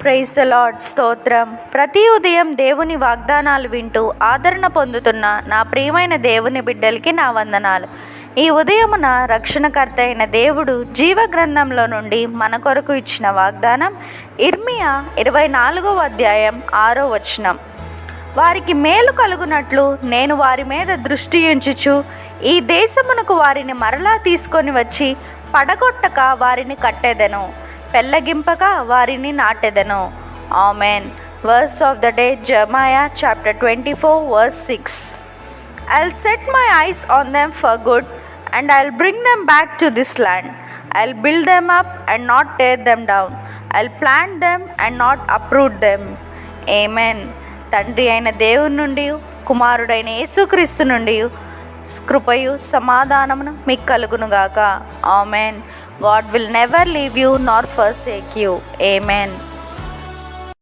Praise the lord. స్తోత్రం. ప్రతి ఉదయం దేవుని వాగ్దానాలు వింటూ ఆదరణ పొందుతున్న నా ప్రియమైన దేవుని బిడ్డలకి నా వందనాలు. ఈ ఉదయమున రక్షణకర్త అయిన దేవుడు జీవ గ్రంథంలో నుండి మన కొరకు ఇచ్చిన వాగ్దానం ఇర్మియా 24వ అధ్యాయం 6వ వచనం. వారికి మేలు కలుగునట్లు నేను వారి మీద దృష్టి ఉంచుచు ఈ దేశమునకు వారిని మరలా తీసుకొని వచ్చి పడగొట్టక వారిని కట్టెదను, పెళ్ళగింపక వారిని నాటెదను. Amen. Verse of the day, Jeremiah chapter 24 verse 6. I'll set my eyes on them for good and I'll bring them back to this land. I'll build them up and not tear them down. I'll plant them and not uproot them. Amen. తండ్రి అయిన దేవుని నుండి కుమారుడైన యేసుక్రీస్తు నుండి కృపయు సమాధానమును మీకు కలుగునుగాక. Amen. God will never leave you nor forsake you. Amen.